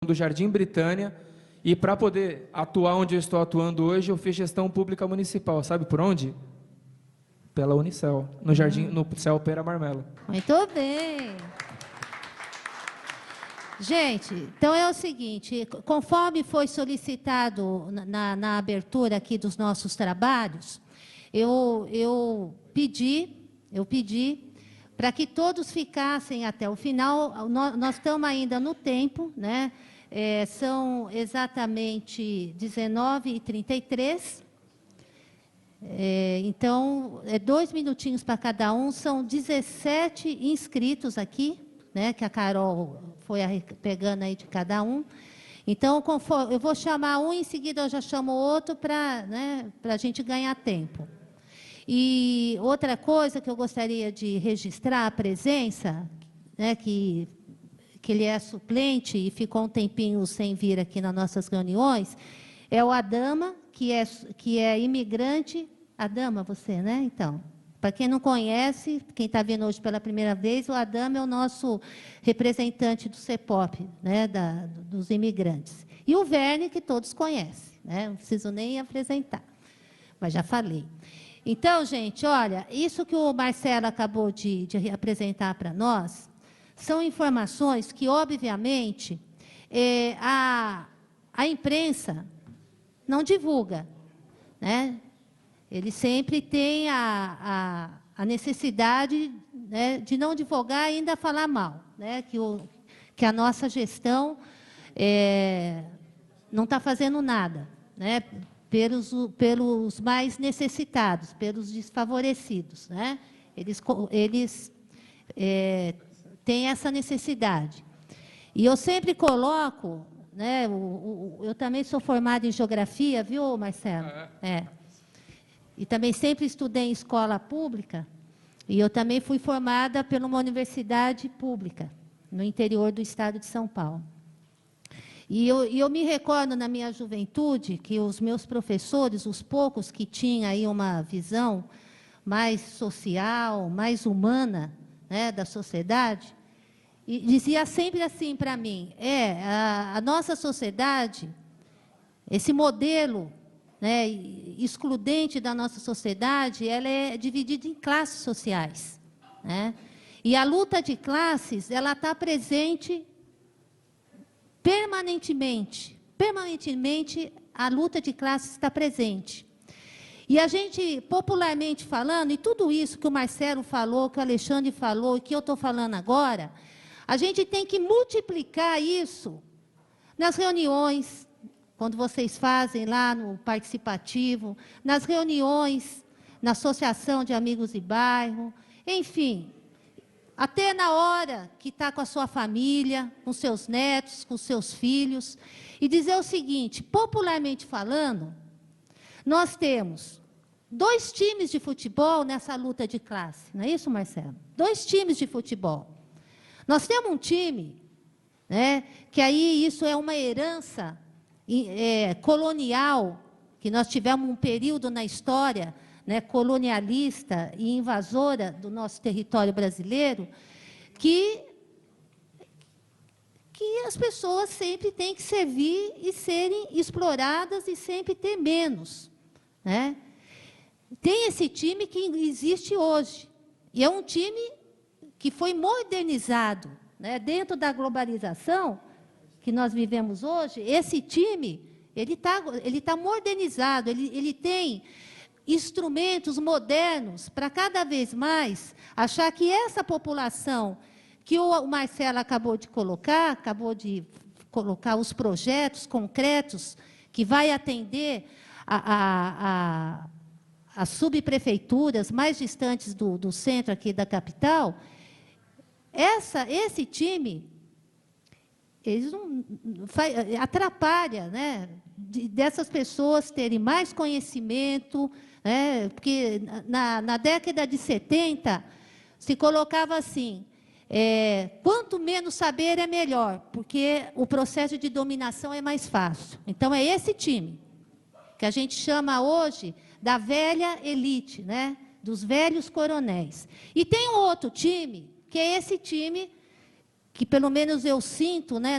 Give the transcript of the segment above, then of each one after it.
do Jardim Britânia, e para poder atuar onde eu estou atuando hoje, eu fiz gestão pública municipal. Sabe por onde? Pela Unicel, no Jardim, no CEL Pera Marmelo. Muito bem. Gente, então é o seguinte, conforme foi solicitado na abertura aqui dos nossos trabalhos, eu pedi para que todos ficassem até o final. Nós estamos ainda no tempo, né? São exatamente 19h33. Então, 2 minutinhos para cada um, são 17 inscritos aqui, né, que a Carol foi pegando aí de cada um. Então, conforme, eu vou chamar um, em seguida eu já chamo outro para, né, a gente ganhar tempo. E outra coisa que eu gostaria de registrar a presença, né, que ele é suplente e ficou um tempinho sem vir aqui nas nossas reuniões, é o Adama, que é imigrante. Adama, você, né? Então, para quem não conhece, quem está vindo hoje pela primeira vez, o Adama é o nosso representante do CEPOP, né? Dos imigrantes. E o Verne, que todos conhecem, né? Não preciso nem apresentar, mas já falei. Então, gente, olha, isso que o Marcelo acabou de apresentar para nós, são informações que, obviamente, a imprensa não divulga, né? Ele sempre tem a necessidade, né, de não divulgar e ainda falar mal, né? Que a nossa gestão não está fazendo nada, né? Pelos mais necessitados, pelos desfavorecidos, né? Eles têm essa necessidade. E eu sempre coloco, né, eu também sou formada em geografia, viu, Marcelo? E também sempre estudei em escola pública, e eu também fui formada por uma universidade pública, no interior do estado de São Paulo. E eu me recordo, na minha juventude, que os meus professores, os poucos que tinham aí uma visão mais social, mais humana, né, da sociedade, e dizia sempre assim para mim, a nossa sociedade, esse modelo, né, excludente da nossa sociedade, ela é dividida em classes sociais, né? E a luta de classes, ela está presente permanentemente. Permanentemente, a luta de classes está presente. E a gente, popularmente falando, e tudo isso que o Marcelo falou, que o Alexandre falou, e que eu estou falando agora, a gente tem que multiplicar isso nas reuniões, quando vocês fazem lá no participativo, nas reuniões, na associação de amigos de bairro, enfim, até na hora que está com a sua família, com seus netos, com seus filhos, e dizer o seguinte, popularmente falando, nós temos 2 times de futebol nessa luta de classe, não é isso, Marcelo? 2 times de futebol. Nós temos um time, né, que aí isso é uma herança colonial, que nós tivemos um período na história, né, colonialista e invasora do nosso território brasileiro, que as pessoas sempre têm que servir e serem exploradas e sempre ter menos, né? Tem esse time que existe hoje, e é um time que foi modernizado, né, dentro da globalização que nós vivemos hoje. Esse time, ele tá modernizado, ele tem instrumentos modernos para cada vez mais achar que essa população que o Marcelo acabou de colocar os projetos concretos que vai atender as subprefeituras mais distantes do centro aqui da capital. Esse time, eles não atrapalha, né, dessas pessoas terem mais conhecimento, né, porque na década de 70 se colocava assim, quanto menos saber é melhor, porque o processo de dominação é mais fácil. Então é esse time que a gente chama hoje da velha elite, né, dos velhos coronéis. E tem um outro time, que é esse time que pelo menos eu sinto, né,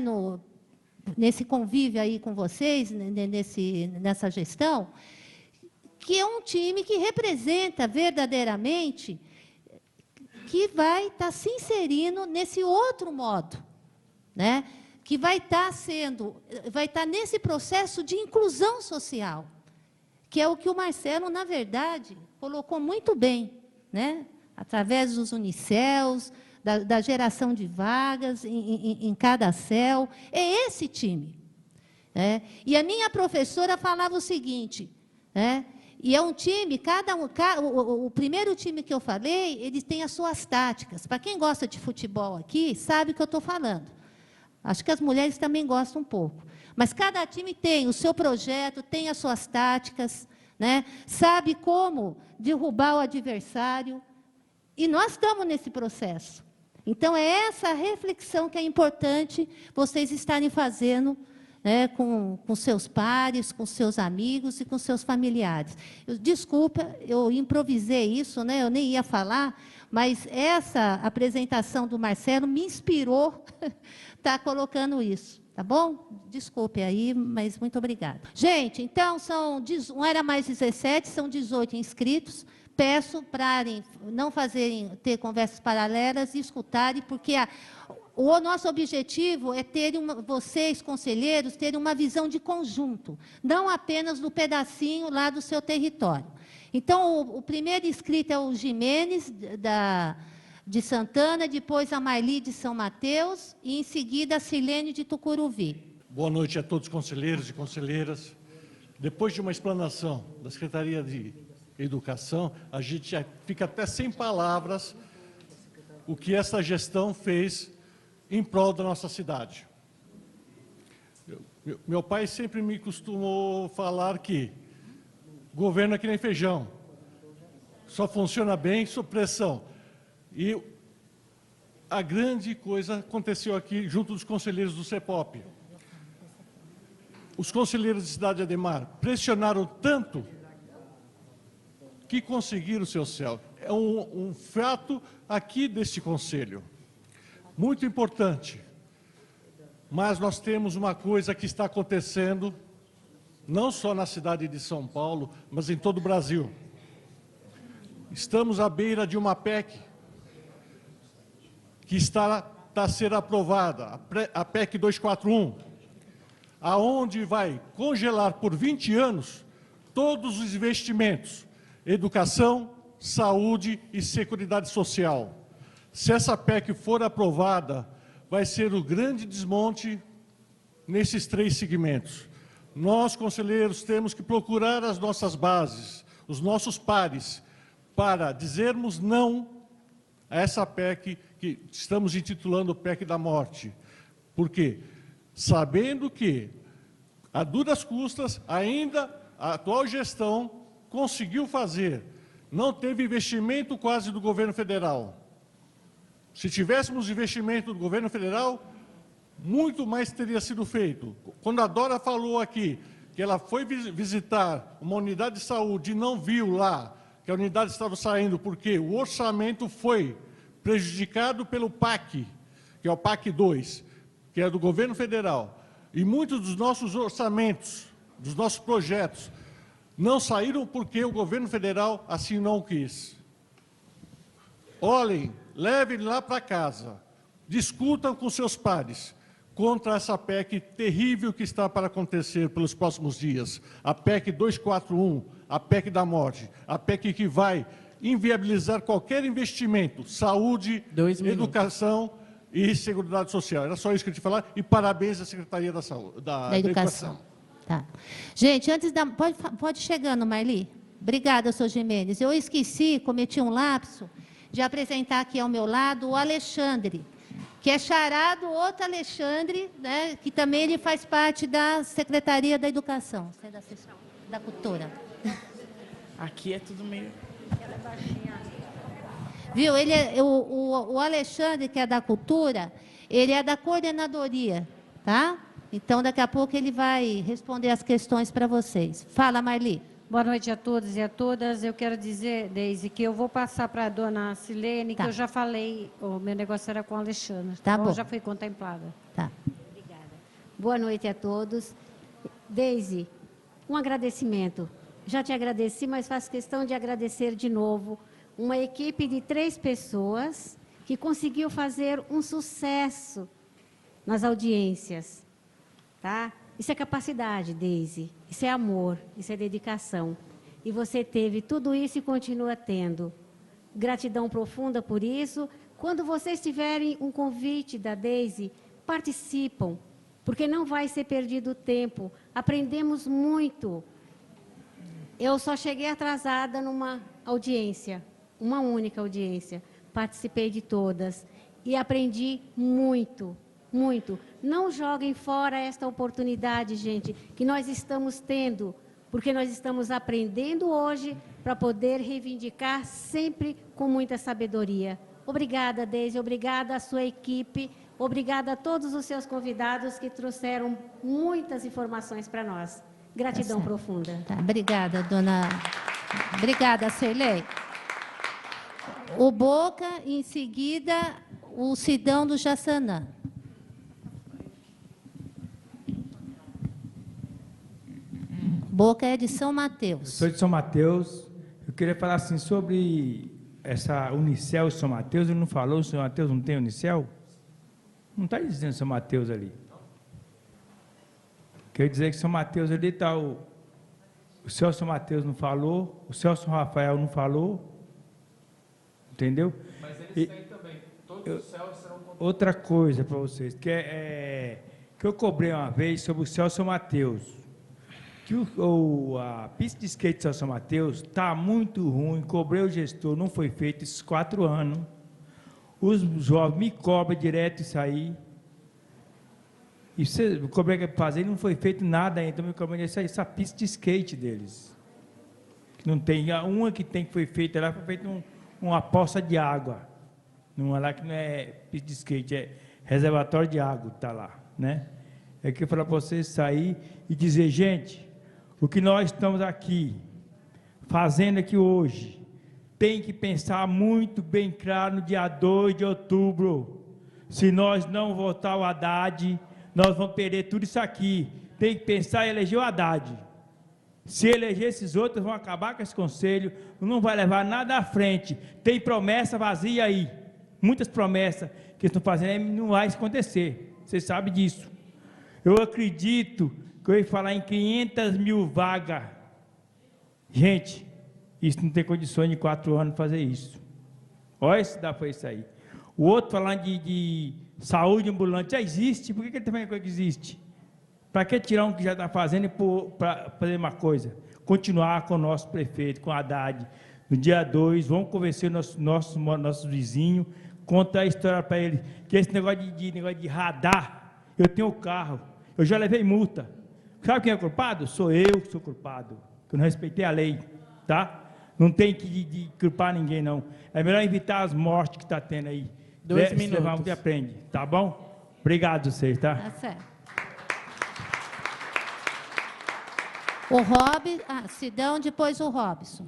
nesse convívio aí com vocês, nessa gestão, que é um time que representa verdadeiramente, que vai estar se inserindo nesse outro modo, né? Que vai estar nesse processo de inclusão social, que é o que o Marcelo, na verdade, colocou muito bem, né? Através dos unicels, da geração de vagas em cada céu. É esse time. Né? E a minha professora falava o seguinte, né? E é um time, o primeiro time que eu falei, eles têm as suas táticas. Para quem gosta de futebol aqui, sabe o que eu estou falando. Acho que as mulheres também gostam um pouco. Mas cada time tem o seu projeto, tem as suas táticas, né? Sabe como derrubar o adversário. E nós estamos nesse processo. Então, é essa reflexão que é importante vocês estarem fazendo, né, com seus pares, com seus amigos e com seus familiares. Desculpa, eu improvisei isso, né? Eu nem ia falar, mas essa apresentação do Marcelo me inspirou a estar colocando isso. Tá bom? Desculpe aí, mas muito obrigada. Gente, então, não era mais 17, são 18 inscritos. Peço para não ter conversas paralelas e escutarem, porque o nosso objetivo é vocês, conselheiros, terem uma visão de conjunto, não apenas do pedacinho lá do seu território. Então, o primeiro inscrito é o Jimenez, de Santana, depois a Marli de São Mateus, e em seguida a Silene de Tucuruvi. Boa noite a todos os conselheiros e conselheiras. Depois de uma explanação da Secretaria de Educação, a gente já fica até sem palavras o que essa gestão fez em prol da nossa cidade. Meu pai sempre me costumou falar que governo é que nem feijão, só funciona bem sob pressão. E a grande coisa aconteceu aqui junto dos conselheiros do CEPOP. Os conselheiros de Cidade Ademar pressionaram tanto que conseguiram o seu céu. É um fato aqui deste conselho, muito importante. Mas nós temos uma coisa que está acontecendo, não só na cidade de São Paulo, mas em todo o Brasil. Estamos à beira de uma PEC que está a ser aprovada, a PEC 241, aonde vai congelar por 20 anos todos os investimentos, educação, saúde e seguridade social. Se essa PEC for aprovada, vai ser o grande desmonte nesses 3 segmentos. Nós, conselheiros, temos que procurar as nossas bases, os nossos pares, para dizermos não a essa PEC que estamos intitulando PEC da morte. Por quê? Sabendo que, a duras custas, ainda a atual gestão conseguiu fazer, não teve investimento quase do governo federal. Se tivéssemos investimento do governo federal, muito mais teria sido feito. Quando a Dora falou aqui que ela foi visitar uma unidade de saúde e não viu lá que a unidade estava saindo porque o orçamento foi prejudicado pelo PAC, que é o PAC 2, que é do governo federal, e muitos dos nossos orçamentos, dos nossos projetos, não saíram porque o governo federal assim não o quis. Olhem, levem lá para casa, discutam com seus pares contra essa PEC terrível que está para acontecer pelos próximos dias. A PEC 241, a PEC da morte, a PEC que vai inviabilizar qualquer investimento, saúde, educação e seguridade social. Era só isso que eu tinha que falar. E parabéns à Secretaria da Saúde, da Educação. Tá. Gente, pode chegando, Marli. Obrigada, Sr. Jimenez. Eu esqueci, cometi um lapso, de apresentar aqui ao meu lado o Alexandre, que é xará do outro Alexandre, né, que também ele faz parte da Secretaria da Educação, da Cultura. Aqui é tudo meio... Viu? O Alexandre, que é da Cultura, ele é da coordenadoria, tá? Então, daqui a pouco ele vai responder as questões para vocês. Fala, Marli. Boa noite a todos e a todas. Eu quero dizer, Deise, que eu vou passar para a dona Silene, Tá. que eu já falei, o meu negócio era com o Alexandre. Tá então bom. já foi contemplada. Tá. Obrigada. Boa noite a todos. Deise, um agradecimento. Já te agradeci, mas faço questão de agradecer de novo uma equipe de 3 pessoas que conseguiu fazer um sucesso nas audiências, tá? Isso é capacidade, Deise. Isso é amor, isso é dedicação. E você teve tudo isso e continua tendo. Gratidão profunda por isso. Quando vocês tiverem um convite da Deise, participam, porque não vai ser perdido tempo. Aprendemos muito. Eu só cheguei atrasada numa audiência, uma única audiência. Participei de todas e aprendi muito, muito. Não joguem fora esta oportunidade, gente, que nós estamos tendo, porque nós estamos aprendendo hoje para poder reivindicar sempre com muita sabedoria. Obrigada, Deise, obrigada à sua equipe, obrigada a todos os seus convidados que trouxeram muitas informações para nós. Gratidão profunda. Tá, obrigada, dona. Obrigada, Cirlei. O Boca, em seguida, o Sidão do Jaçanã. Boca é de São Mateus. Sou de São Mateus. Eu queria falar assim sobre essa Unicel e São Mateus. Ele não falou, São Mateus não tem Unicel? Não está dizendo São Mateus ali. Quer dizer que São Mateus ali está o Celso Mateus não falou, o Celso Rafael não falou, entendeu? Mas eles têm também. Todos os céus serão outra coisa para vocês, que que eu cobrei uma vez sobre o Celso Mateus, que a pista de skate de Celso Mateus está muito ruim, cobrei o gestor, não foi feito esses 4 anos, os jovens me cobram direto isso aí, e você cobrei para fazer, não foi feito nada ainda, então me cobrei essa pista de skate deles, que não tem, uma que tem que foi feita lá, foi feita uma poça de água, não é lá que não é pista de skate, é reservatório de água, está lá, né? É que eu falar para vocês sair e dizer, gente, o que nós estamos aqui, fazendo aqui hoje, tem que pensar muito bem claro no dia 2 de outubro, se nós não votar o Haddad, nós vamos perder tudo isso aqui, tem que pensar em eleger o Haddad, se eleger esses outros, vão acabar com esse conselho, não vai levar nada à frente, tem promessa vazia aí, muitas promessas que estão fazendo, não vai acontecer, vocês sabem disso. Eu acredito que eu ia falar em 500 mil vagas, gente, isso não tem condições de 4 anos fazer isso, olha se dá para isso aí. O outro falando de saúde ambulante, já existe, por que ele também coisa que existe? Para que tirar um que já está fazendo para fazer uma coisa? Continuar com o nosso prefeito, com o Haddad. No dia 2, vamos convencer nossos vizinhos, contar a história para eles, que esse negócio de radar, eu tenho o carro, eu já levei multa. Sabe quem é culpado? Sou eu que sou culpado, que eu não respeitei a lei, tá? Não tem que culpar ninguém, não. É melhor evitar as mortes que está tendo aí. 2 minutos. Levar um que aprende, tá bom? Obrigado a vocês, tá? Tá certo. O Sidão, depois o Robson.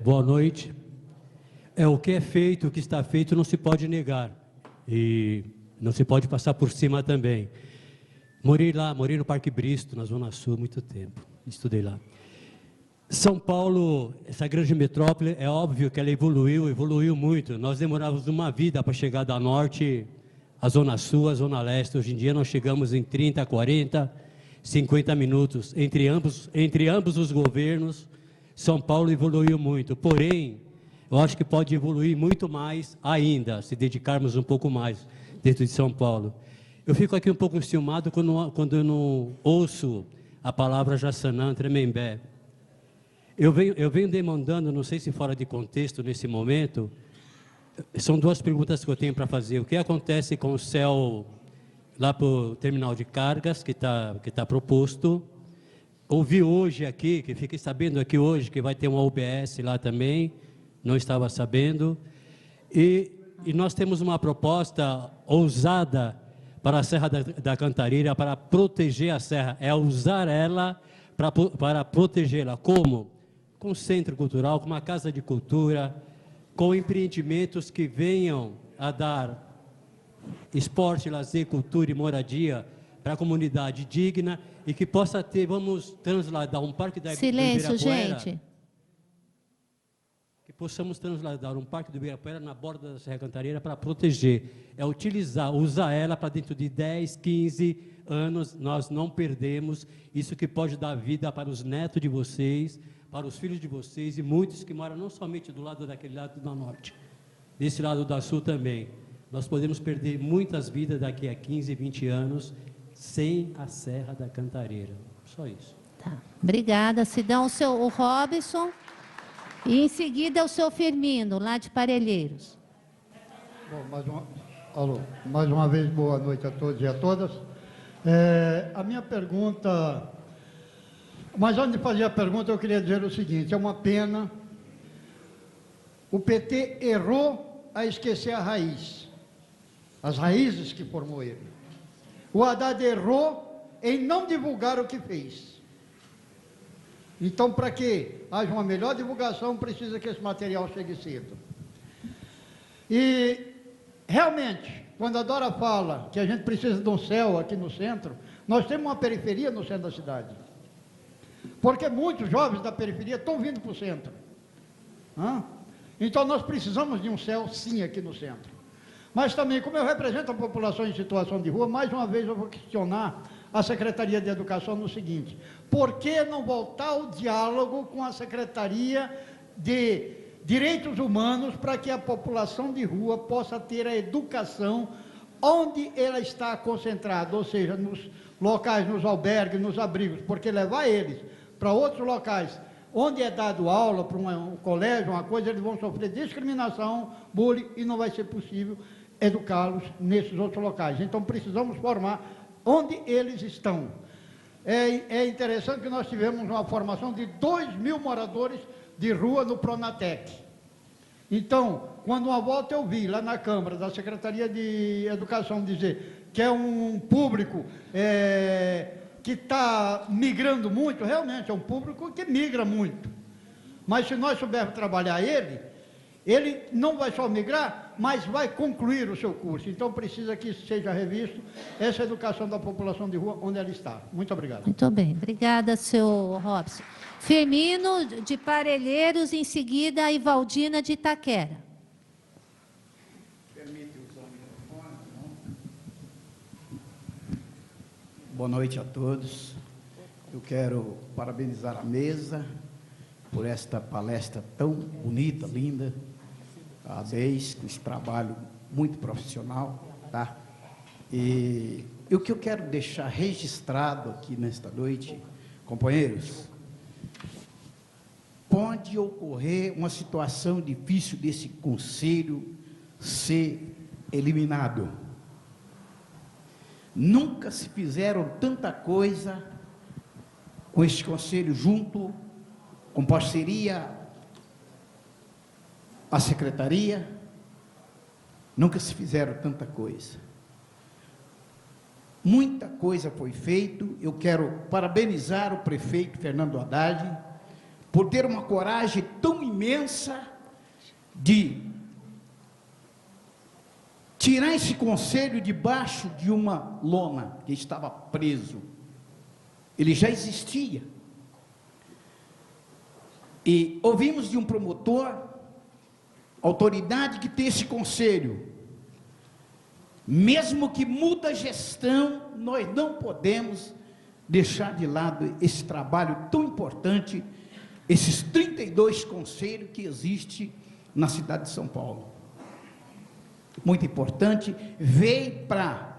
Boa noite. O que é feito, o que está feito, não se pode negar. E não se pode passar por cima também. Morei no Parque Bristo, na Zona Sul, há muito tempo. Estudei lá. São Paulo, essa grande metrópole, é óbvio que ela evoluiu muito. Nós demorávamos uma vida para chegar da Norte à Zona Sul, à Zona Leste. Hoje em dia nós chegamos em 30, 40, 50 minutos. Entre ambos os governos, São Paulo evoluiu muito. Porém, eu acho que pode evoluir muito mais ainda, se dedicarmos um pouco mais dentro de São Paulo. Eu fico aqui um pouco enciumado quando eu não ouço a palavra Jaçanã, Tremembé. Eu venho demandando, não sei se fora de contexto nesse momento, são 2 perguntas que eu tenho para fazer. O que acontece com o céu lá para o terminal de cargas, que tá proposto? Ouvi hoje aqui, que fiquei sabendo aqui hoje, que vai ter uma UBS lá também, não estava sabendo. E nós temos uma proposta ousada para a Serra da Cantareira, para proteger a serra, usar ela para protegê-la. Como? Com centro cultural, com uma casa de cultura, com empreendimentos que venham a dar esporte, lazer, cultura e moradia para a comunidade digna e que possa ter, vamos transladar um parque da Silêncio, do Ibirapuera, gente. que possamos transladar um parque do Ibirapuera na borda da Serra Cantareira para proteger, é utilizar, usar ela para dentro de 10, 15 anos, nós não perdemos, isso que pode dar vida para os netos de vocês, para os filhos de vocês e muitos que moram não somente do lado daquele lado do norte, desse lado da sul também. Nós podemos perder muitas vidas daqui a 15, 20 anos sem a Serra da Cantareira. Só isso. Tá. Obrigada. Sidão, o Robson. E em seguida o seu Firmino, lá de Parelheiros. Bom, mais uma vez, boa noite a todos e a todas. A minha pergunta... Mas antes de fazer a pergunta, eu queria dizer o seguinte, é uma pena, o PT errou a esquecer a raiz, as raízes que formou ele. O Haddad errou em não divulgar o que fez. Então, para que haja uma melhor divulgação, precisa que esse material chegue cedo. E, realmente, quando a Dora fala que a gente precisa de um céu aqui no centro, nós temos uma periferia no centro da cidade. Porque muitos jovens da periferia estão vindo para o centro. Então, nós precisamos de um céu, sim, aqui no centro. Mas também, como eu represento a população em situação de rua, mais uma vez eu vou questionar a Secretaria de Educação no seguinte: por que não voltar o diálogo com a Secretaria de Direitos Humanos para que a população de rua possa ter a educação onde ela está concentrada, ou seja, nos locais, nos albergues, nos abrigos, porque levar eles para outros locais onde é dado aula, para um colégio, uma coisa, eles vão sofrer discriminação, bullying, e não vai ser possível educá-los nesses outros locais. Então, precisamos formar onde eles estão. É interessante que nós tivemos uma formação de 2.000 moradores de rua no Pronatec. Então, quando uma volta eu vi lá na Câmara da Secretaria de Educação dizer que é um público que está migrando muito, realmente é um público que migra muito. Mas se nós soubermos trabalhar ele não vai só migrar, mas vai concluir o seu curso. Então, precisa que seja revisto essa educação da população de rua onde ela está. Muito obrigado. Muito bem. Obrigada, senhor Robson. Firmino, de Parelheiros, em seguida, a Ivaldina, de Itaquera. Permite usar o microfone? Boa noite a todos. Eu quero parabenizar a mesa por esta palestra tão bonita, linda. A Deis, com esse trabalho muito profissional, tá? E o que eu quero deixar registrado aqui nesta noite, companheiros, pode ocorrer uma situação difícil desse conselho ser eliminado. Nunca se fizeram tanta coisa com este conselho junto, com parceria a secretaria, nunca se fizeram tanta coisa. Muita coisa foi feita. Eu quero parabenizar o prefeito Fernando Haddad por ter uma coragem tão imensa de tirar esse conselho debaixo de uma lona que estava preso. Ele já existia. E ouvimos de um promotor, autoridade que tem esse conselho, mesmo que muda a gestão, nós não podemos deixar de lado esse trabalho tão importante, esses 32 conselhos que existem na cidade de São Paulo. Muito importante, veio para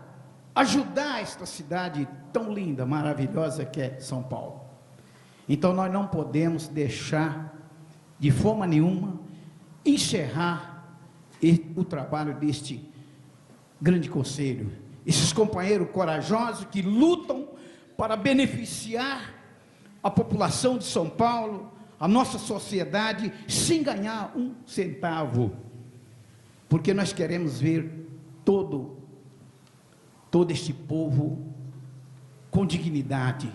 ajudar esta cidade tão linda, maravilhosa que é São Paulo. Então, nós não podemos deixar, de forma nenhuma, encerrar o trabalho deste grande conselho. Esses companheiros corajosos que lutam para beneficiar a população de São Paulo, a nossa sociedade, sem ganhar um centavo. Porque nós queremos ver todo este povo com dignidade,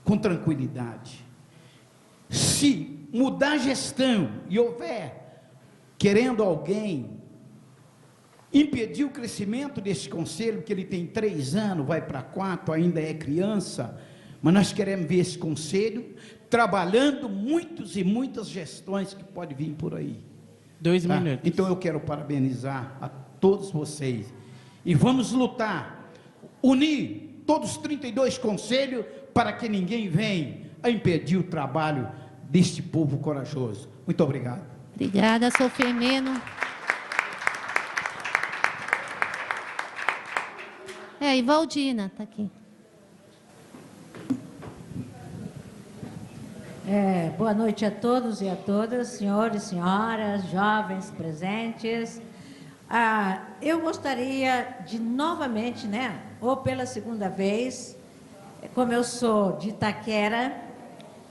com tranquilidade. Se mudar a gestão e houver querendo alguém impedir o crescimento desse conselho, que ele tem 3 anos, vai para 4, ainda é criança, mas nós queremos ver esse conselho trabalhando muitas e muitas gestões que podem vir por aí. 2 minutos. Então eu quero parabenizar a todos vocês e vamos lutar, unir todos os 32 conselhos para que ninguém venha a impedir o trabalho deste povo corajoso. Muito obrigado. Obrigada, Sr. Firmino. E Valdina está aqui. Boa noite a todos e a todas, senhores, senhoras, jovens presentes. Eu gostaria de novamente, ou pela segunda vez, como eu sou de Itaquera,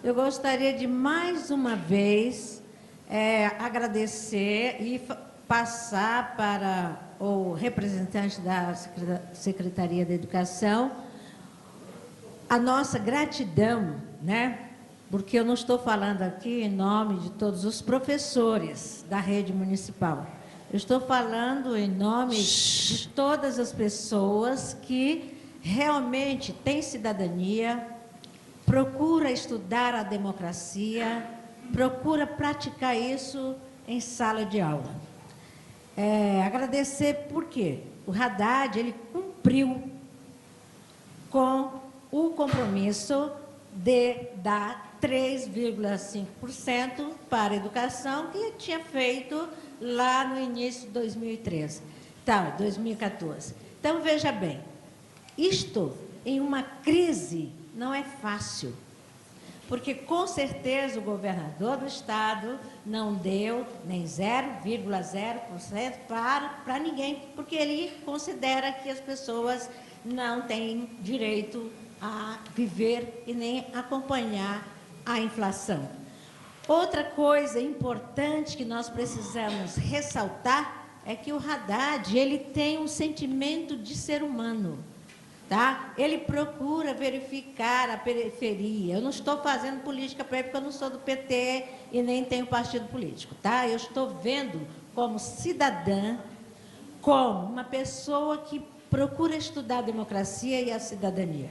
eu gostaria de mais uma vez agradecer e passar para o representante da Secretaria da Educação a nossa gratidão, porque eu não estou falando aqui em nome de todos os professores da rede municipal. Eu estou falando em nome de todas as pessoas que realmente têm cidadania, procura estudar a democracia, procura praticar isso em sala de aula. Agradecer porque o Haddad, ele cumpriu com o compromisso de dar 3,5% para a educação, que tinha feito lá no início de 2013. Então, 2014. Então, veja bem, isto em uma crise não é fácil, porque com certeza o governador do estado não deu nem 0,0% para ninguém, porque ele considera que as pessoas não têm direito a viver e nem acompanhar a inflação. Outra coisa importante que nós precisamos ressaltar é que o Haddad, ele tem um sentimento de ser humano, tá? Ele procura verificar a periferia. Eu não estou fazendo política para ele, porque eu não sou do PT e nem tenho partido político, tá? Eu estou vendo como cidadã, como uma pessoa que procura estudar a democracia e a cidadania.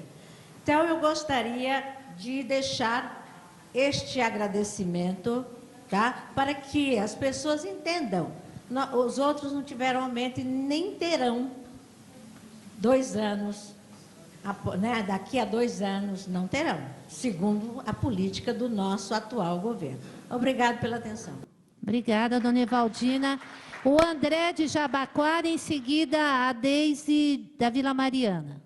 Então, eu gostaria de deixar este agradecimento, tá? Para que as pessoas entendam. Os outros não tiveram aumento e nem terão 2 anos, daqui a 2 anos não terão, segundo a política do nosso atual governo. Obrigado pela atenção. Obrigada, dona Evaldina. O André de Jabaquara, em seguida a Deise da Vila Mariana.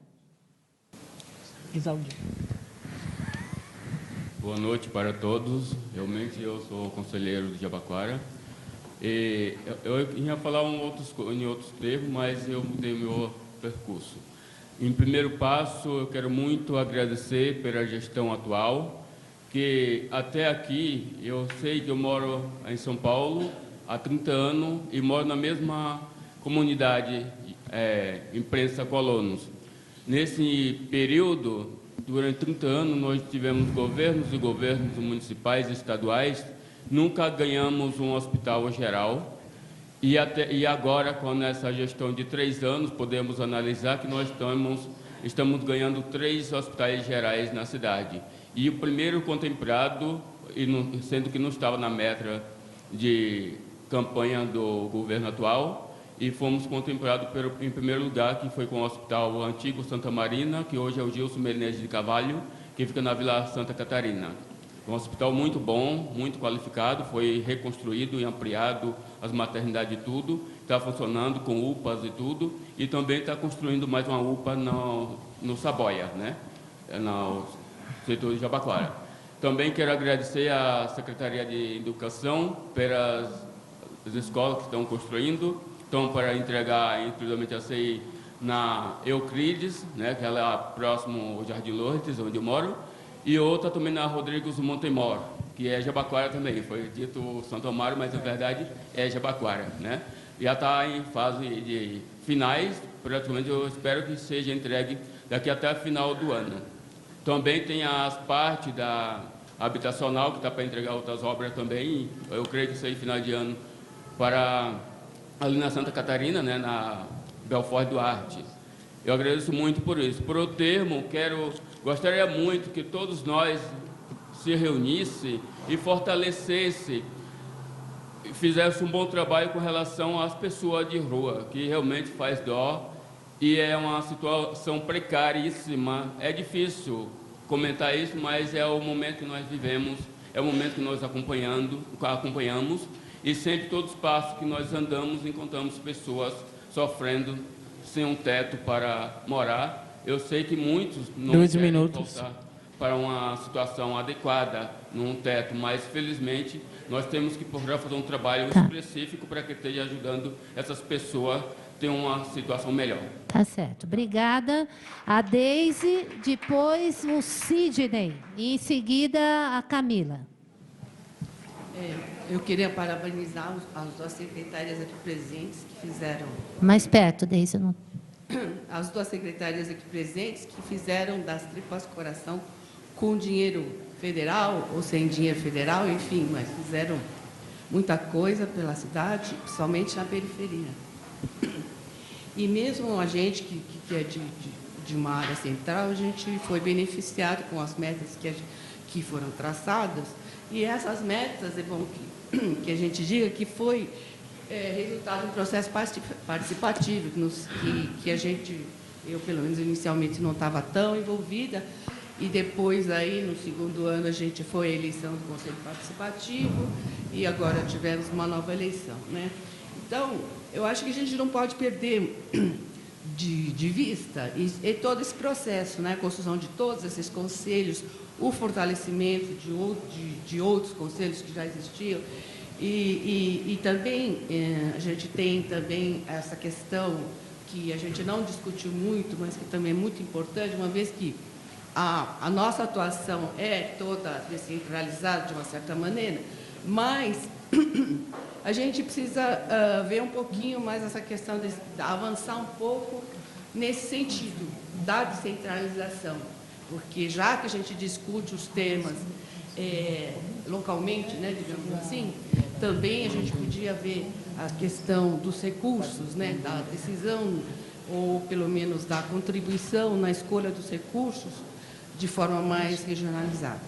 Boa noite para todos. Realmente eu sou conselheiro de Jabaquara. E eu ia falar em outros termos, mas eu mudei meu percurso. Em primeiro passo, eu quero muito agradecer pela gestão atual, que até aqui, eu sei que eu moro em São Paulo há 30 anos e moro na mesma comunidade, Imprensa Colonos. Nesse período, durante 30 anos, nós tivemos governos e governos municipais e estaduais, nunca ganhamos um hospital geral. E agora, com essa gestão de 3 anos, podemos analisar que nós estamos ganhando 3 hospitais gerais na cidade. E o primeiro contemplado, sendo que não estava na meta de campanha do governo atual, e fomos contemplados em primeiro lugar, que foi com o Hospital Antigo Santa Marina, que hoje é o Gilson Menezes de Carvalho, que fica na Vila Santa Catarina. Um hospital muito bom, muito qualificado, foi reconstruído e ampliado as maternidades e tudo, está funcionando com UPAs e tudo, e também está construindo mais uma UPA no Saboia, no setor de Jabaquara. Também quero agradecer à Secretaria de Educação pelas escolas que estão construindo, estão para entregar, infelizmente, a CEI na Euclides, que ela é próximo ao Jardim Lourdes, onde eu moro, e outra também na Rodrigues Montemor, que é Jabaquara também. Foi dito Santo Amaro, mas na verdade é Jabaquara, Já está em fase de finais, praticamente eu espero que seja entregue daqui até o final do ano. Também tem as partes da habitacional, que está para entregar outras obras também, eu creio que isso aí final de ano, para ali na Santa Catarina, né, na Belfort Duarte. Eu agradeço muito por isso. Por outro termo, gostaria muito que todos nós se reunissem e fortalecessem, fizesse um bom trabalho com relação às pessoas de rua, que realmente faz dó e é uma situação precaríssima. É difícil comentar isso, mas é o momento que nós vivemos, é o momento que nós acompanhamos, e sempre todos os passos que nós andamos, encontramos pessoas sofrendo sem um teto para morar. Eu sei que muitos não querem voltar para uma situação adequada, num teto, mas, felizmente, nós temos que procurar fazer um trabalho específico para que esteja ajudando essas pessoas a ter uma situação melhor. Tá certo. Obrigada. A Deise, depois o Sidney e, em seguida, a Camila. Eu queria parabenizar as duas secretárias aqui presentes que fizeram... Mais perto, Deise. Não... As duas secretárias aqui presentes que fizeram das tripas coração com dinheiro federal ou sem dinheiro federal, enfim, mas fizeram muita coisa pela cidade, principalmente na periferia. E mesmo a gente que é de uma área central, a gente foi beneficiado com as metas que foram traçadas, e essas metas, é bom que a gente diga que foi resultado de um processo participativo, que a gente, eu pelo menos inicialmente não estava tão envolvida, e depois aí no segundo ano a gente foi à eleição do Conselho Participativo e agora tivemos uma nova eleição, né? Então, eu acho que a gente não pode perder de vista e todo esse processo, né? A construção de todos esses conselhos, o fortalecimento de outros conselhos que já existiam. E também, a gente tem também essa questão que a gente não discutiu muito, mas que também é muito importante, uma vez que a nossa atuação é toda descentralizada, de uma certa maneira, mas a gente precisa ver um pouquinho mais essa questão de avançar um pouco nesse sentido da descentralização, porque já que a gente discute os temas localmente, né, digamos assim, também a gente podia ver a questão dos recursos, né, da decisão, ou pelo menos da contribuição na escolha dos recursos, de forma mais regionalizada.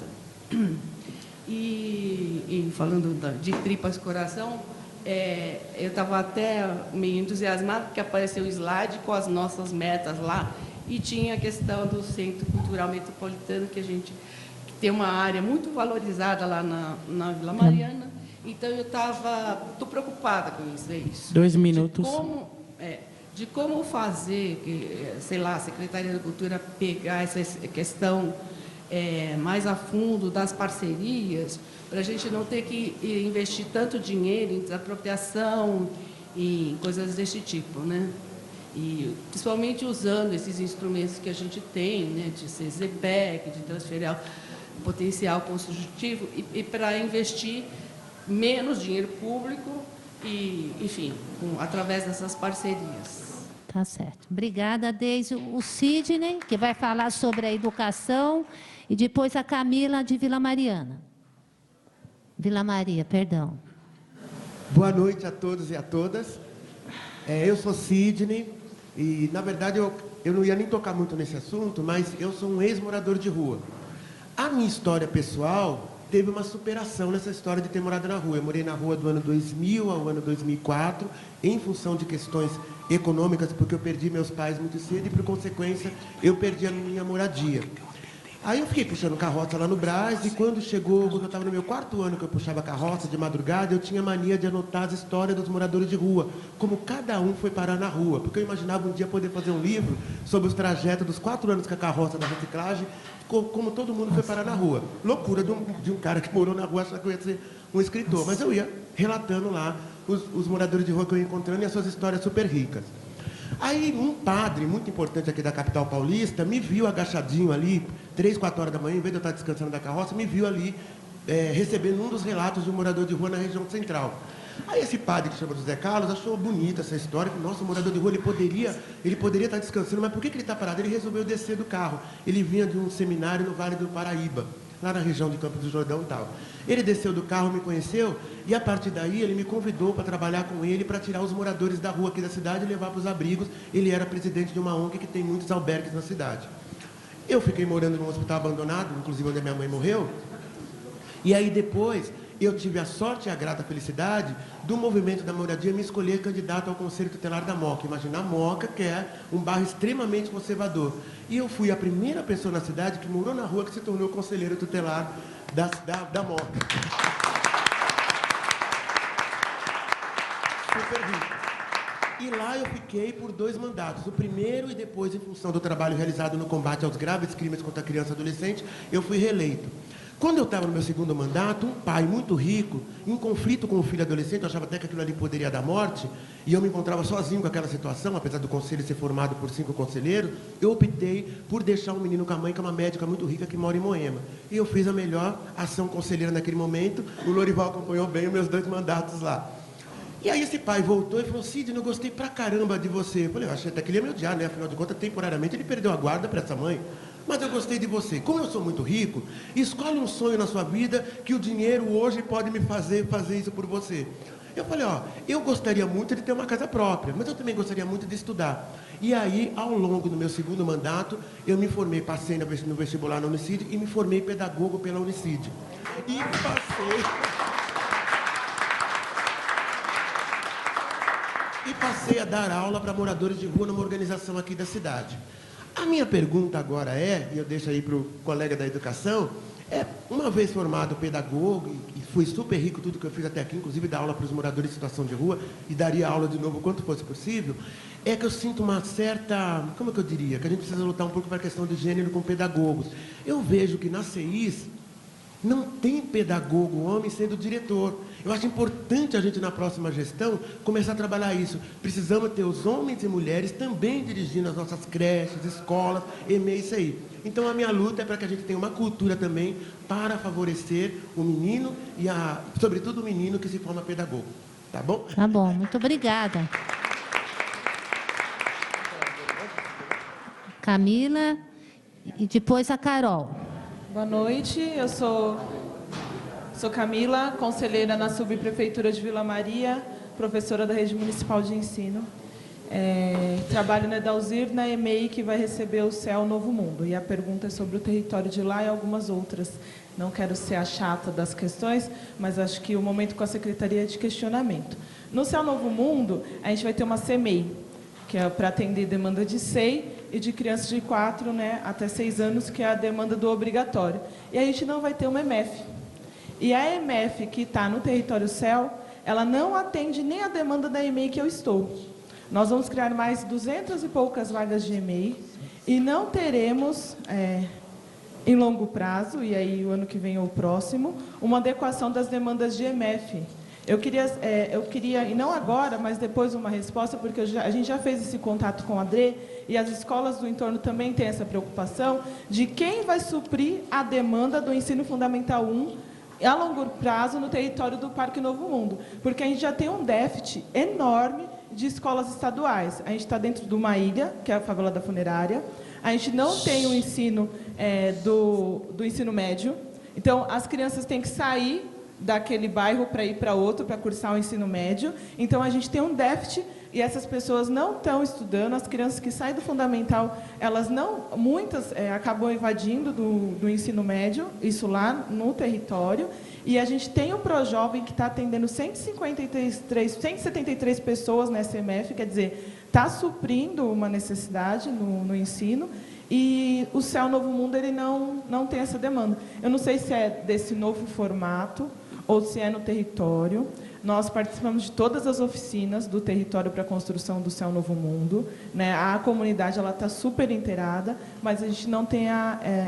E falando de tripas coração, eu estava até meio entusiasmada, porque apareceu o slide com as nossas metas lá, e tinha a questão do Centro Cultural Metropolitano, que a gente tem uma área muito valorizada lá na Vila Mariana. Então, eu estou preocupada com isso, é isso. 2 minutos. De como fazer, sei lá, a Secretaria da Cultura pegar essa questão mais a fundo das parcerias, para a gente não ter que investir tanto dinheiro em desapropriação e coisas desse tipo, né? E principalmente usando esses instrumentos que a gente tem, né, de CZPEC, de transferir potencial construtivo, e para investir menos dinheiro público e, enfim, através dessas parcerias. Tá certo. Obrigada, Deise. O Sidney, que vai falar sobre a educação, e depois a Camila, de Vila Mariana. Vila Maria, perdão. Boa noite a todos e a todas. Eu sou Sidney, e, na verdade, eu não ia nem tocar muito nesse assunto, mas eu sou um ex-morador de rua. A minha história pessoal teve uma superação nessa história de ter morado na rua. Eu morei na rua do ano 2000 ao ano 2004, em função de questões econômicas, porque eu perdi meus pais muito cedo e, por consequência, eu perdi a minha moradia. Aí eu fiquei puxando carroça lá no Brás, e quando eu estava no meu 4º ano que eu puxava carroça de madrugada, eu tinha mania de anotar as histórias dos moradores de rua, como cada um foi parar na rua, porque eu imaginava um dia poder fazer um livro sobre os trajetos dos 4 anos com a carroça da reciclagem, como todo mundo foi parar na rua. Loucura de um cara que morou na rua, achava que eu ia ser um escritor, mas eu ia relatando lá os moradores de rua que eu ia encontrando e as suas histórias super ricas. Aí um padre muito importante aqui da capital paulista me viu agachadinho ali, 3, 4 horas da manhã, em vez de eu estar descansando da carroça, me viu ali recebendo um dos relatos de um morador de rua na região central. Aí esse padre, que chama José Carlos, achou bonita essa história, que nossa, o morador de rua ele poderia estar descansando, mas por que ele está parado? Ele resolveu descer do carro. Ele vinha de um seminário no Vale do Paraíba. lá na região de Campos do Jordão e tal. Ele desceu do carro, me conheceu, e a partir daí ele me convidou para trabalhar com ele, para tirar os moradores da rua aqui da cidade e levar para os abrigos. Ele era presidente de uma ONG que tem muitos albergues na cidade. Eu fiquei morando num hospital abandonado, inclusive onde a minha mãe morreu, e aí depois eu tive a sorte e a grata felicidade do movimento da moradia me escolher candidato ao Conselho Tutelar da Moca. Imagina a Moca, que é um bairro extremamente conservador. E eu fui a primeira pessoa na cidade que morou na rua que se tornou conselheiro tutelar da Moca. Super rico. E lá eu fiquei por 2 mandatos. O primeiro e depois, em função do trabalho realizado no combate aos graves crimes contra a criança e adolescente, eu fui reeleito. Quando eu estava no meu segundo mandato, um pai muito rico, em conflito com o filho adolescente, eu achava até que aquilo ali poderia dar morte, e eu me encontrava sozinho com aquela situação, apesar do conselho ser formado por 5 conselheiros, eu optei por deixar um menino com a mãe, que é uma médica muito rica, que mora em Moema. E eu fiz a melhor ação conselheira naquele momento, o Lorival acompanhou bem os meus 2 mandatos lá. E aí esse pai voltou e falou: Sidney, eu gostei pra caramba de você. Eu falei: eu achei até que ele ia me odiar, né? Afinal de contas, temporariamente ele perdeu a guarda para essa mãe. Mas eu gostei de você. Como eu sou muito rico, escolhe um sonho na sua vida que o dinheiro hoje pode me fazer isso por você. Eu falei: ó, eu gostaria muito de ter uma casa própria, mas eu também gostaria muito de estudar. E aí, ao longo do meu segundo mandato, eu me formei, passei no vestibular na Unicid e me formei pedagogo pela Unicid. E passei a dar aula para moradores de rua numa organização aqui da cidade. A minha pergunta agora é, e eu deixo aí para o colega da educação, uma vez formado pedagogo, e fui super rico tudo que eu fiz até aqui, inclusive dar aula para os moradores em situação de rua, e daria aula de novo quanto fosse possível, é que eu sinto uma certa, como é que eu diria, que a gente precisa lutar um pouco para a questão de gênero com pedagogos. Eu vejo que nas CIs não tem pedagogo homem sendo diretor. Eu acho importante a gente, na próxima gestão, começar a trabalhar isso. Precisamos ter os homens e mulheres também dirigindo as nossas creches, escolas, EMEI, isso aí. Então, a minha luta é para que a gente tenha uma cultura também para favorecer o menino e, sobretudo, o menino que se forma pedagogo. Tá bom? Tá bom, muito obrigada. Camila e depois a Carol. Boa noite, eu sou Camila, conselheira na Subprefeitura de Vila Maria, professora da Rede Municipal de Ensino. Trabalho na Edalzir, na EMEI, que vai receber o CEL Novo Mundo. E a pergunta é sobre o território de lá e algumas outras. Não quero ser a chata das questões, mas acho que o momento com a Secretaria é de questionamento. No CEL Novo Mundo, a gente vai ter uma CEMEI, que é para atender demanda de SEI, e de crianças de 4 até 6 anos, que é a demanda do obrigatório. E a gente não vai ter uma EMF. E a EMF que está no território CEL, ela não atende nem a demanda da EMEI que eu estou. Nós vamos criar mais 200 e poucas vagas de EMEI e não teremos, em longo prazo, e aí o ano que vem ou o próximo, uma adequação das demandas de EMF. Eu queria, e não agora, mas depois uma resposta, porque a gente já fez esse contato com a DRE, e as escolas do entorno também têm essa preocupação de quem vai suprir a demanda do ensino fundamental 1 a longo prazo no território do Parque Novo Mundo. Porque a gente já tem um déficit enorme de escolas estaduais. A gente está dentro de uma ilha, que é a favela da Funerária. A gente não tem o ensino do ensino médio. Então, as crianças têm que sair daquele bairro para ir para outro, para cursar o ensino médio. Então, a gente tem um déficit e essas pessoas não estão estudando. As crianças que saem do fundamental, elas não, muitas acabam invadindo do ensino médio, isso lá no território. E a gente tem o ProJovem que está atendendo 173 pessoas na SMF, quer dizer, está suprindo uma necessidade no ensino. E o CEL Novo Mundo ele não tem essa demanda. Eu não sei se é desse novo formato ou se é no território. Nós participamos de todas as oficinas do território para a construção do CEL Novo Mundo. A comunidade está super inteirada, mas a gente não tem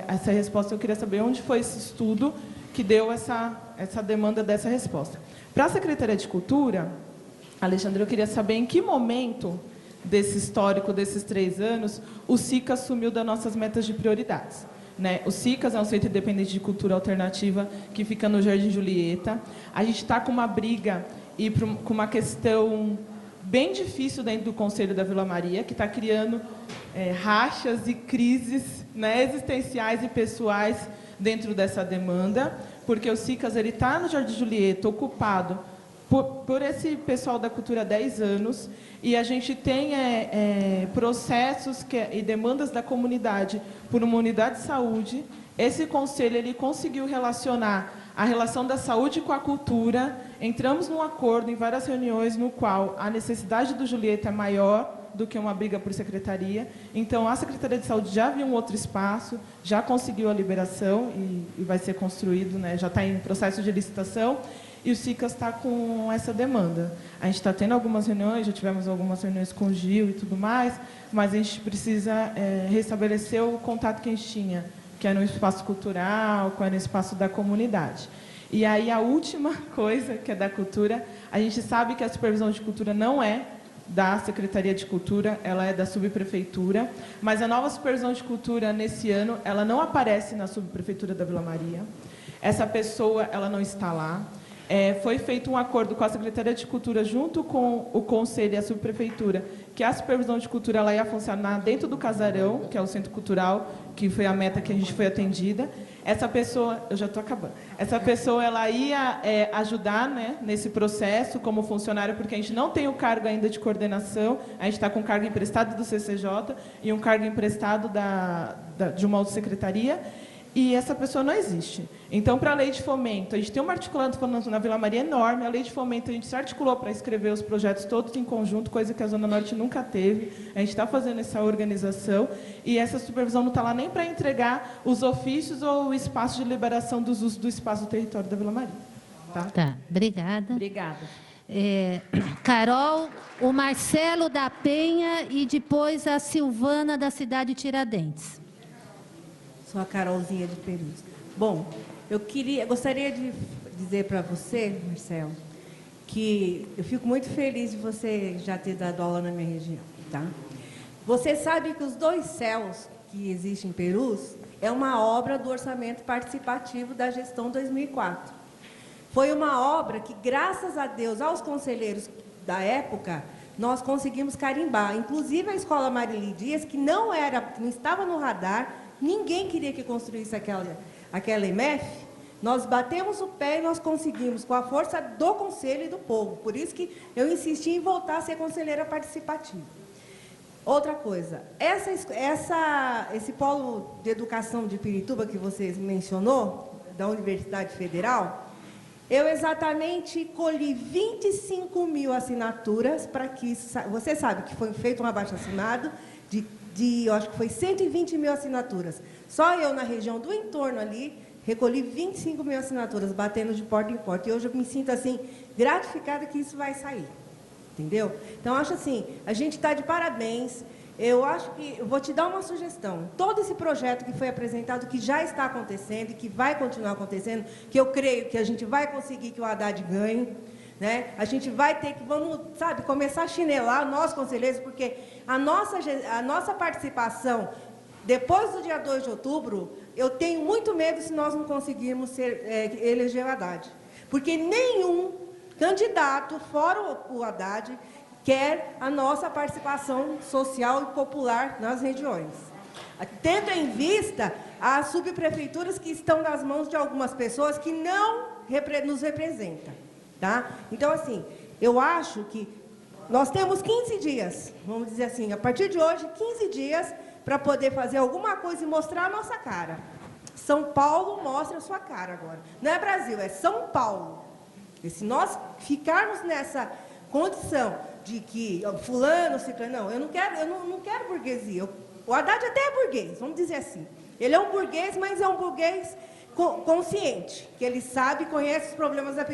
essa resposta. Eu queria saber onde foi esse estudo que deu essa demanda dessa resposta. Para a Secretaria de Cultura, Alexandre, eu queria saber em que momento desse histórico, desses 3 anos, o SICA assumiu das nossas metas de prioridades. O SICAS é um Centro Independente de Cultura Alternativa que fica no Jardim Julieta. A gente está com uma briga e com uma questão bem difícil dentro do Conselho da Vila Maria, que está criando rachas e crises, né, existenciais e pessoais dentro dessa demanda, porque o SICAS está no Jardim Julieta, ocupado por esse pessoal da cultura há 10 anos, e a gente tem processos e demandas da comunidade por uma unidade de saúde. Esse conselho ele conseguiu relacionar a relação da saúde com a cultura. Entramos num acordo em várias reuniões no qual a necessidade do Julieta é maior do que uma briga por secretaria. Então, a Secretaria de Saúde já viu um outro espaço, já conseguiu a liberação e vai ser construído, né, já está em processo de licitação, e o SICAS está com essa demanda. A gente está tendo algumas reuniões, já tivemos algumas reuniões com o Gil e tudo mais, mas a gente precisa restabelecer o contato que a gente tinha, que é no espaço cultural, que é no espaço da comunidade. E aí, a última coisa, que é da cultura, a gente sabe que a supervisão de cultura não é da Secretaria de Cultura, ela é da subprefeitura, mas a nova supervisão de cultura, nesse ano, ela não aparece na subprefeitura da Vila Maria. Essa pessoa, ela não está lá. Foi feito um acordo com a Secretaria de Cultura, junto com o Conselho e a subprefeitura, que a supervisão de cultura ela ia funcionar dentro do casarão, que é o Centro Cultural, que foi a meta que a gente foi atendida. Essa pessoa, eu já estou acabando, essa pessoa ela ia ajudar, né, nesse processo como funcionário, porque a gente não tem o cargo ainda de coordenação, a gente está com o cargo emprestado do CCJ e um cargo emprestado de uma outra secretaria, e essa pessoa não existe. Então, para a lei de fomento, a gente tem uma articulação na Vila Maria enorme, a lei de fomento a gente se articulou para escrever os projetos todos em conjunto, coisa que a Zona Norte nunca teve, a gente está fazendo essa organização, e essa supervisão não está lá nem para entregar os ofícios ou o espaço de liberação dos usos do espaço do território da Vila Maria. Tá, obrigada. Obrigada. Carol, o Marcelo da Penha e depois a Silvana da cidade de Tiradentes. Sou a Carolzinha de Perus. Bom, gostaria de dizer para você, Marcelo, que eu fico muito feliz de você já ter dado aula na minha região, tá? Você sabe que os 2 céus que existem em Perus é uma obra do orçamento participativo da gestão 2004. Foi uma obra que, graças a Deus, aos conselheiros da época, nós conseguimos carimbar. Inclusive a Escola Marili Dias, que não estava no radar, ninguém queria que construísse aquela EMF, nós batemos o pé e nós conseguimos, com a força do Conselho e do povo. Por isso que eu insisti em voltar a ser conselheira participativa. Outra coisa, esse polo de educação de Pirituba que você mencionou, da Universidade Federal, eu exatamente colhi 25 mil assinaturas para que... Você sabe que foi feito um abaixo-assinado eu acho que foi 120 mil assinaturas. Só eu, na região do entorno ali, recolhi 25 mil assinaturas, batendo de porta em porta. E hoje eu me sinto, assim, gratificada que isso vai sair. Entendeu? Então, acho assim, a gente está de parabéns. Eu acho que... Eu vou te dar uma sugestão. Todo esse projeto que foi apresentado, que já está acontecendo e que vai continuar acontecendo, que eu creio que a gente vai conseguir que o Haddad ganhe, né? A gente vai ter que, começar a chinelar nós, conselheiros, porque a nossa participação, depois do dia 2 de outubro, eu tenho muito medo se nós não conseguirmos eleger o Haddad. Porque nenhum candidato, fora o Haddad, quer a nossa participação social e popular nas regiões. Tendo em vista as subprefeituras que estão nas mãos de algumas pessoas que não nos representam. Tá? Então, assim, eu acho que nós temos 15 dias, vamos dizer assim, a partir de hoje, 15 dias para poder fazer alguma coisa e mostrar a nossa cara. São Paulo mostra a sua cara agora. Não é Brasil, é São Paulo. E se nós ficarmos nessa condição de que fulano, ciclano, não, eu não quero burguesia. O Haddad até é burguês, vamos dizer assim. Ele é um burguês, mas é um burguês consciente, que ele sabe e conhece os problemas da periferia.